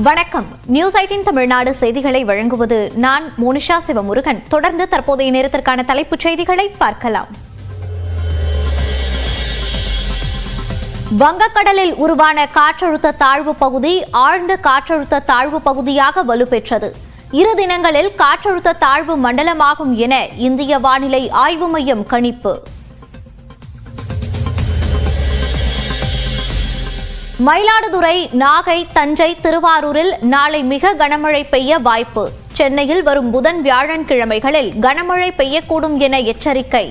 வணக்கம். நியூஸ் 18 தமிழ்நாடு செய்திகளை வழங்குவது நான் மோனிஷா சிவமுருகன். தொடர்ந்து தற்போதைய நேரத்திற்கான தலைப்புச் செய்திகளை பார்க்கலாம். வங்கக்கடலில் உருவான காற்றழுத்த தாழ்வு பகுதி ஆழ்ந்த காற்றழுத்த தாழ்வு பகுதியாக வலுப்பெற்றது. 2 தினங்களில் காற்றழுத்த தாழ்வு மண்டலமாகும் என இந்திய வானிலை ஆய்வு மையம் கணிப்பு. மயிலாடுதுறை, நாகை, தஞ்சை, திருவாரூரில் நாளை மிக கனமழை பெய்ய வாய்ப்பு. சென்னையில் வரும் புதன், வியாழன் கிழமைகளில் கனமழை பெய்யக்கூடும் என எச்சரிக்கை.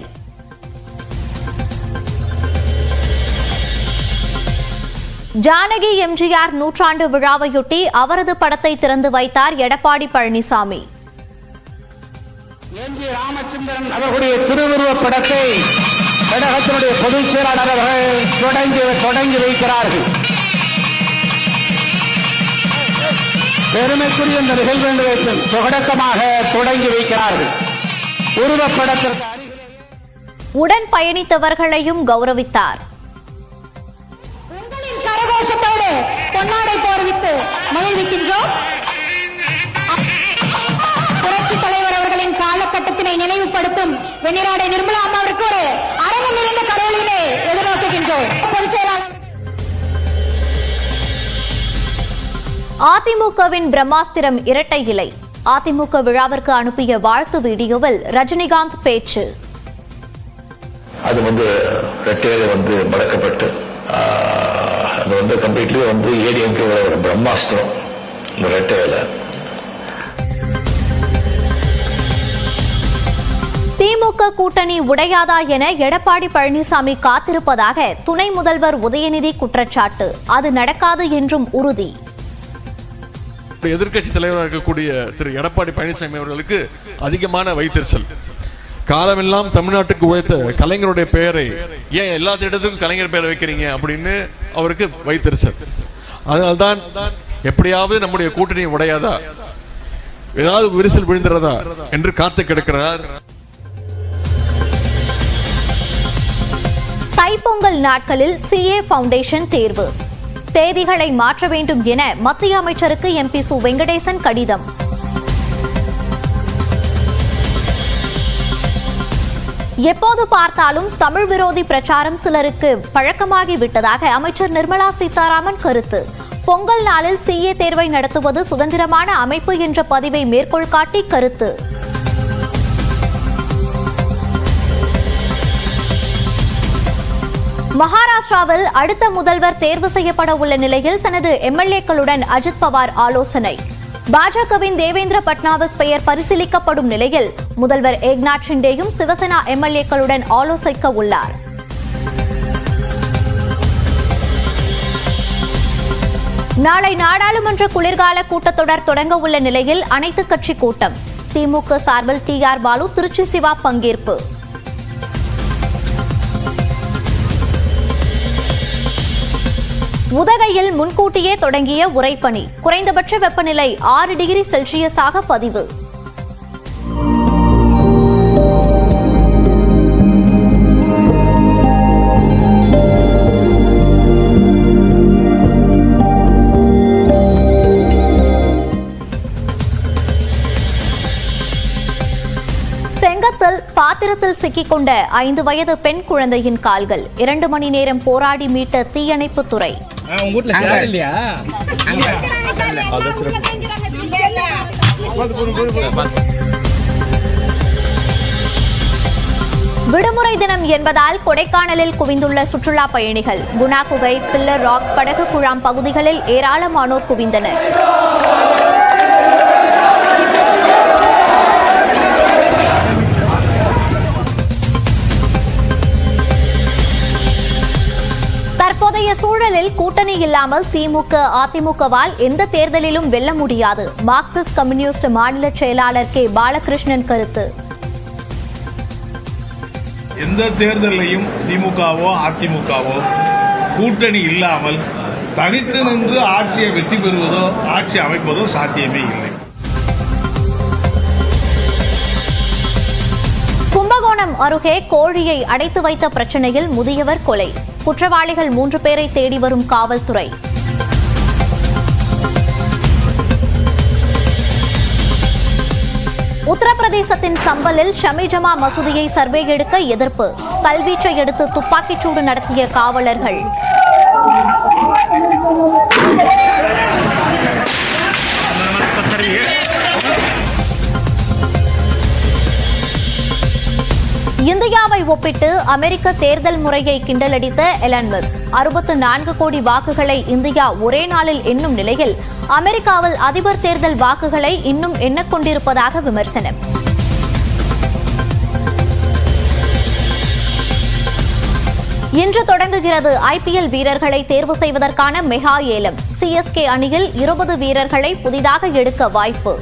ஜானகி எம்ஜிஆர் நூற்றாண்டு விழாவையொட்டி அவரது படத்தை திறந்து வைத்தார் எடப்பாடி பழனிசாமி. எம்ஜி ராமச்சந்திரன் அவர்களுடைய திருவுருவப் படத்தை கழகத்தினுடைய பொதுச் செயலாளர் அவர்கள் தொடங்கி வைக்கிறார்கள். பெருமைக்குரிய இந்த நிகழ்வு தொடக்கமாக தொடங்கி வைக்கிறார்கள். உருவப்படத்திற்கு உடன் பயணித்தவர்களையும் கௌரவித்தார். உங்களின் கரகோஷத்தோடு பொன்னாடை போர்வித்து மகிழ்விக்கின்றோம். புரட்சித் தலைவர் அவர்களின் காலகட்டத்தினை நினைவுபடுத்தும் வெண்ணிராடை நிர்மலா அம்மாவிற்கு ஒரு அரங்கம் நிறைந்த கரோலினை எதிர்நோக்குகின்றோம். பொதுச் செயலாளர் அதிமுகவின் பிரம்மாஸ்திரம் இரட்டை இலை. அதிமுக விழாவிற்கு அனுப்பிய வாழ்த்து வீடியோவில் ரஜினிகாந்த் பேச்சு. அது இரட்டை இலை மடக்கப்பட்டு அது கம்ப்ளீட்லி ஏடிஎம்கே ஒரு பிரம்மாஸ்திரம் இந்த இரட்டை இலை. திமுக கூட்டணி உடையாதா என எடப்பாடி பழனிசாமி காத்திருப்பதாக துணை முதல்வர் உதயநிதி குற்றச்சாட்டு. அது நடக்காது என்றும் உறுதி. எதிர்க்கட்சி தலைவராக இருக்கக்கூடிய திரு எடப்பாடி பழனிசாமி அவர்களுக்கு அதிகமான வைத்தறிச்சல். காலமெல்லாம் தமிழ்நாட்டுக்கு உழைத்த கலைஞருடைய பெயரை ஏன் எல்லா இடத்துக்கும் கலைஞர் பெயரை வைக்கிறீங்க அப்படின்னு அவருக்கு வைத்தறிச்சல். அதனால்தான் எப்படியாவது நம்முடைய கூட்டணி உடையாதா, ஏதாவது விரிசல் விழுந்துறதா என்று காத்து கிடக்கிறார். தைப்பொங்கல் நாட்களில் CA ஃபவுண்டேஷன் தேர்வு தேதிகளை மாற்ற வேண்டும் என மத்திய அமைச்சருக்கு MP சு வெங்கடேசன் கடிதம். எப்போது பார்த்தாலும் தமிழ் விரோதி பிரச்சாரம் சிலருக்கு பழக்கமாகிவிட்டதாக அமைச்சர் நிர்மலா சீதாராமன் கருத்து. பொங்கல் நாளில் CA தேர்வை நடத்துவது சுதந்திரமான அமைப்பு என்ற பதிவை மேற்கோள் காட்டி கருத்து. மகாராஷ்டிராவில் அடுத்த முதல்வர் தேர்வு செய்யப்பட உள்ள நிலையில் தனது MLA-க்களுடன் அஜித் பவார் ஆலோசனை. பாஜகவின் தேவேந்திர பட்னாவிஸ் பெயர் பரிசீலிக்கப்படும் நிலையில் முதல்வர் ஏக்நாத் ஷிண்டேயும் சிவசேனா MLA-க்களுடன் ஆலோசிக்க உள்ளார். நாளை நாடாளுமன்ற குளிர்கால கூட்டத்தொடர் தொடங்க உள்ள நிலையில் அனைத்துக் கட்சி கூட்டம். திமுக சார்பில் TR பாலு, திருச்சி சிவா பங்கேற்பு. உதகையில் முன்கூட்டியே தொடங்கிய உறைபனி. குறைந்தபட்ச வெப்பநிலை 6 டிகிரி செல்சியஸாக பதிவு. செங்கத்தில் பாத்திரத்தில் சிக்கிக்கொண்ட 5 வயது பெண் குழந்தையின் கால்கள். 2 மணி நேரம் போராடி மீட்ட தீயணைப்புத் துறை. விடுமுறை தினம் என்பதால் கொடைக்கானலில் குவிந்துள்ள சுற்றுலா பயணிகள். குணா குகை, பில்லர் ராக், படகு குழாம் பகுதிகளில் ஏராளமானோர் குவிந்தனர். தற்போதைய சூழலில் கூட்டணி இல்லாமல் திமுக, அதிமுகவால் எந்த தேர்தலிலும் வெல்ல முடியாது. மார்க்சிஸ்ட் கம்யூனிஸ்ட் மாநில செயலாளர் K. பாலகிருஷ்ணன் கருத்து. எந்த தேர்தலையும் திமுகவோ அதிமுகவோ கூட்டணி இல்லாமல் தனித்து நின்று ஆட்சியை வெற்றி பெறுவதோ ஆட்சி அமைப்பதோ சாத்தியமே இல்லை. கும்பகோணம் அருகே கோழியை அடைத்து வைத்த பிரச்சனையில் முதியவர் கொலை. குற்றவாளிகள் 3 பேரை தேடி வரும் காவல்துறை. உத்தரப்பிரதேசத்தின் சம்பலில் ஷமி ஜமா மசூதியை சர்வே எடுக்க எதிர்ப்பு. கல்வீச்சை எடுத்து துப்பாக்கிச்சூடு நடத்திய காவலர்கள். இந்தியாவை ஒப்பிட்டு அமெரிக்க தேர்தல் முறையை கிண்டலடித்த எலன் மஸ்க் 64 கோடி வாக்குகளை இந்தியா ஒரே நாளில் எண்ணும் நிலையில் அமெரிக்காவில் அதிபர் தேர்தல் வாக்குகளை இன்னும் எண்ணக் கொண்டிருப்பதாக விமர்சனம். இன்று தொடங்குகிறது IPL வீரர்களை தேர்வு செய்வதற்கான மெகா ஏலம். CSK அணியில் 20 வீரர்களை புதிதாக எடுக்க வாய்ப்பு.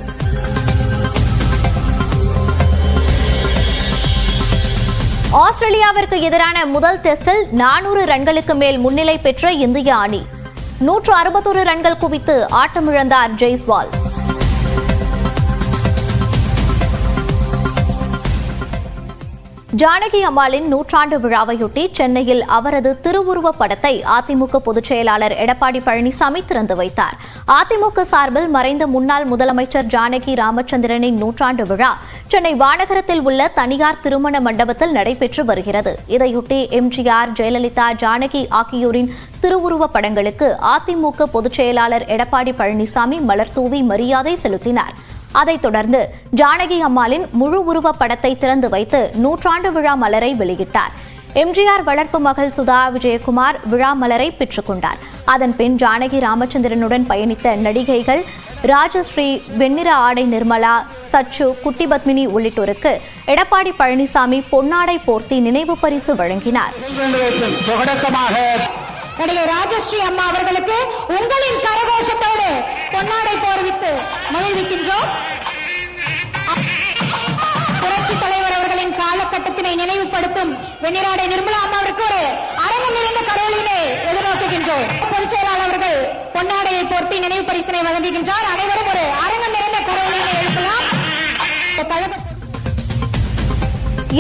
ஆஸ்திரேலியாவிற்கு எதிரான முதல் டெஸ்டில் 400 ரன்களுக்கு மேல் முன்னிலை பெற்ற இந்திய அணி 161 ரன்கள் குவித்து ஆட்டமிழந்தார் ஜெய்ஸ்வால். ஜானகி அம்மாளின் 100ஆண்டு விழாவையொட்டி சென்னையில் அவரது திருவுருவப் படத்தை அதிமுக பொதுச் செயலாளர் எடப்பாடி பழனிசாமி திறந்து வைத்தார். அதிமுக சார்பில் மறைந்த முன்னாள் முதலமைச்சர் ஜானகி ராமச்சந்திரனின் 100ஆண்டு விழா சென்னை வானகரத்தில் உள்ள தனியார் திருமண மண்டபத்தில் நடைபெற்று வருகிறது. இதையொட்டி எம்ஜிஆர், ஜெயலலிதா, ஜானகி ஆகியோரின் திருவுருவப் படங்களுக்கு அதிமுக பொதுச் செயலாளர் எடப்பாடி பழனிசாமி மலர்தூவி மரியாதை செலுத்தினார். அதைத் தொடர்ந்து ஜானகி அம்மாளின் முழு உருவப் படத்தை திறந்து வைத்து 100ஆண்டு விழா மலரை வெளியிட்டார். எம்ஜிஆர் வளர்ப்பு மகள் சுதா விஜயகுமார் விழா மலரை பெற்றுக் கொண்டார். அதன்பின் ஜானகி ராமச்சந்திரனுடன் பயணித்த நடிகைகள் ராஜஸ்ரீ, வெண்ணிற ஆடை நிர்மலா, சச்சு, குட்டி பத்மினி உள்ளிட்டோருக்கு எடப்பாடி பழனிசாமி பொன்னாடை போர்த்தி நினைவு பரிசு வழங்கினார். நடிகை ராஜஸ்ரீ அம்மா அவர்களுக்கு உங்களின் கரகோஷத்தோடு பொன்னாடை போர்வித்து மகிழ்விக்கின்றோம். புரட்சித் தலைவர் அவர்களின் காலகட்டத்தினை நினைவுபடுத்தும் வெண்ணிறாடை நிர்மலா அம்மாவிற்கு ஒரு அரங்கம் நிறைந்த கரோலினை எதிர்நோக்குகின்றோம். பொதுச் செயலாளர் அவர்கள் பொன்னாடையை போர்த்தி நினைவு பரிசினை வழங்குகின்றார். அனைவரும் ஒரு அரங்கம் நிறைந்த கரோலினை எழுப்பலாம்.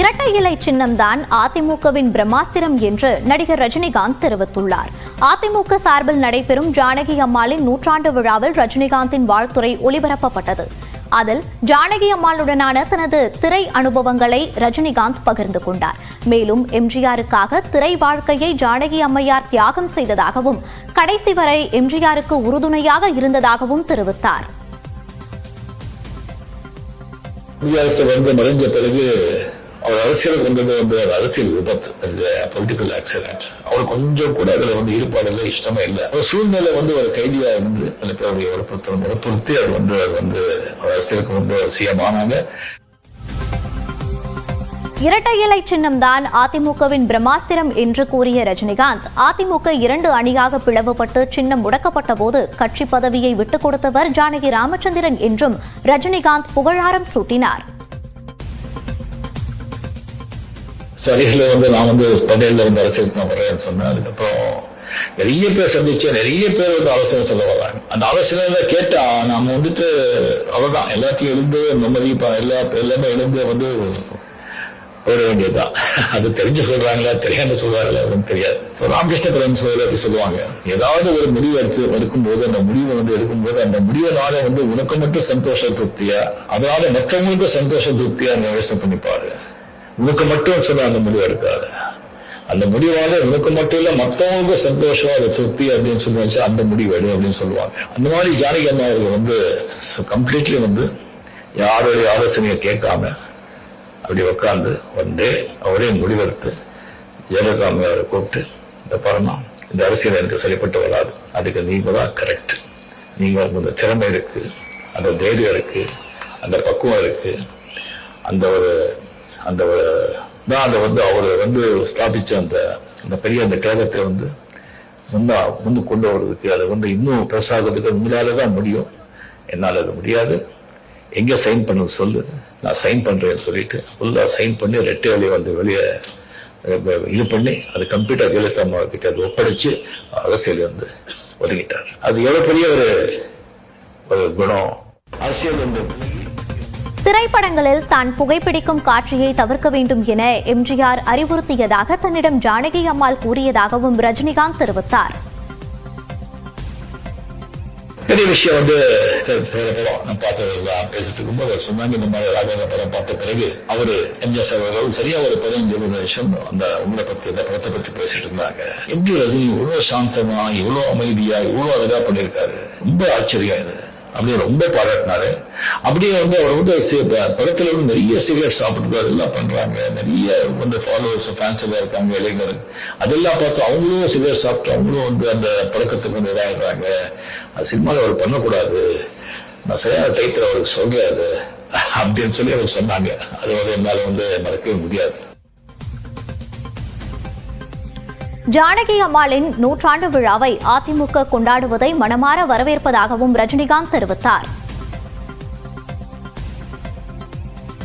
இரட்டை இலை சின்னம்தான் அதிமுகவின் பிரம்மாஸ்திரம் என்று நடிகர் ரஜினிகாந்த் தெரிவித்துள்ளார். அதிமுக சார்பில் நடைபெறும் ஜானகி அம்மாளின் 100ஆண்டு விழாவில் ரஜினிகாந்தின் வாழ்த்துரை ஒளிபரப்பப்பட்டது. அதில் ஜானகி அம்மாளுடனான தனது திரை அனுபவங்களை ரஜினிகாந்த் பகிர்ந்து கொண்டார். மேலும் எம்ஜிஆருக்காக திரை வாழ்க்கையை ஜானகி அம்மையார் தியாகம் செய்ததாகவும் கடைசி வரை எம்ஜிஆருக்கு உறுதுணையாக இருந்ததாகவும் தெரிவித்தார். மறைஞ்ச பிறகு அவர் அரசியலுக்கு வந்தது அரசியல் விபத்து, பொலிட்டிக்கல் ஆக்சிடென்ட். அவர் கொஞ்சம் கூட அதுல ஈடுபாடு இல்லை, இஷ்டமே இல்லை. ஒரு சூழ்நிலை ஒரு கைதியா இருந்து அவருடைய வற்புறுத்தி அவர் அரசியலுக்கு சிஎம் ஆனாங்க. இரட்டை இலை சின்னம்தான் அதிமுகவின் பிரம்மாஸ்திரம் என்று கூறிய ரஜினிகாந்த், அதிமுக 2 அணியாக பிளவுபட்டு சின்னம் முடக்கப்பட்ட போது கட்சி பதவியை விட்டுக் கொடுத்தவர் ஜானகி ராமச்சந்திரன் என்றும் ரஜினிகாந்த் புகழாரம் சூட்டினார். சரியில நான் படையில அரசியலுக்கு நான் வரேன்னு சொன்னேன். அதுக்கப்புறம் நிறைய பேர் சந்திச்சேன், நிறைய பேர் ஆலோசனை சொல்ல வர்றாங்க. அந்த ஆலோசனை கேட்டா நாம அவ்வளவுதான், எல்லாத்தையும் எழுந்து நிம்மதி எல்லாமே எழுந்து போட வேண்டியதுதான். அது தெரிஞ்சு சொல்றாங்களா தெரியாம சொல்றாங்களா தெரியாது. ராமகிருஷ்ண பரமஹம்சர் அப்படி சொல்லுவாங்க, ஏதாவது ஒரு முடிவு எடுக்கும்போது அந்த முடிவை எடுக்கும்போது அந்த முடிவினால உனக்கு மட்டும் சந்தோஷ திருப்தியா, அதனால மற்றவங்களுக்கு சந்தோஷ திருப்தியா யோசனை பண்ணிப்பாரு. உனக்கு மட்டும் சொன்ன அந்த முடிவு எடுக்காது. அந்த முடிவால உனக்கு மட்டும் இல்ல மற்றவங்களுக்கு சந்தோஷம், அதை திருப்தி அப்படின்னு சொல்லி அந்த முடிவு எடு அப்படின்னு சொல்லுவாங்க. அந்த மாதிரி ஜானகி அம்மா அவர்கள் கம்ப்ளீட்லி யாருடைய ஆலோசனையை கேட்காம அப்படி உட்கார்ந்து அவரே முடிவெடுத்து ஜெயலலிதா அவரை கூப்பிட்டு, இந்த பாருமா, இந்த அரசியல் எனக்கு சரிப்பட்டு வராது, அதுக்கு நீங்க தான் கரெக்ட், நீங்க இந்த திறமை இருக்கு, அந்த தைரியம் இருக்கு, அந்த பக்குவம் இருக்கு, அந்த அவர் ஸ்தாபிச்ச அந்த பெரிய அந்த கேரளத்தை முன்னு கொண்டு வருவதற்கு, அதை இன்னும் பெருசாகிறதுக்கு உங்களாலதான் முடியும், என்னால அது முடியாது, எங்க சைன் பண்ண சொல்லு, நான் சைன் பண்றேன்னு சொல்லிட்டு ஃபுல்லா சைன் பண்ணி ரெட்டை வழியை வெளியே இது பண்ணி அது கம்ப்யூட்டர் ஜெயலலிதா அம்மா கிட்ட அதை ஒப்படைச்சு அரசியல் ஒதுங்கிட்டார். அது எவ்வளவு பெரிய ஒரு குணம் அரசியல். திரைப்படங்களில் தான் புகைப்பிடிக்கும் காட்சியை தவிர்க்க வேண்டும் என எம்ஜிஆர் அறிவுறுத்தியதாக தன்னிடம் ஜானகி அம்மாள் கூறியதாகவும் ரஜினிகாந்த் தெரிவித்தார். பெரிய விஷயம் வந்து படம் நான் பார்த்ததெல்லாம் பேசிட்டு இருக்கும்போது அவர் சொன்னாங்க, இந்த மாதிரி ராகவேந்திர படம் பார்த்த பிறகு அவரு எம்ஜிஆர் சார் அவர்கள் சரியா ஒரு 15-20 நிமிஷம் அந்த உங்களை பத்தி இந்த படத்தை பற்றி பேசிட்டு இருந்தாங்க. எப்படி ரஜினி இவ்வளவு சாந்தமா, இவ்வளவு அமைதியா, இவ்வளவு அழகா பண்ணியிருக்காரு, ரொம்ப ஆச்சரியம் இது அப்படியே ரொம்ப பாராட்டினாரு. அப்படியே வந்து அவர் வந்து படத்துல வந்து நிறைய சிகரெட் சாப்பிட்டு அதெல்லாம் பண்றாங்க, நிறைய வந்து ஃபாலோவர்ஸ் ஃபேன்ஸ் எல்லாம் இருக்காங்க இளைஞர், அதெல்லாம் பார்த்து அவங்களும் சிகரெட் சாப்பிட்டு அவங்களும் வந்து அந்த பழக்கத்துக்கு வந்து இதாகிடுறாங்க. அது சினிமாவில் அவர் பண்ணக்கூடாது, நான் சரியான டைட்டில் அவருக்கு சொல்றாரு அப்படின்னு சொல்லி அவர் சொன்னாங்க. அது வந்து என்னால வந்து மறக்கவே முடியாது. ஜானகி அம்மாளின் 100ஆண்டு விழாவை அதிமுக கொண்டாடுவதை மனமாற வரவேற்பதாகவும் ரஜினிகாந்த் தெரிவித்தார்.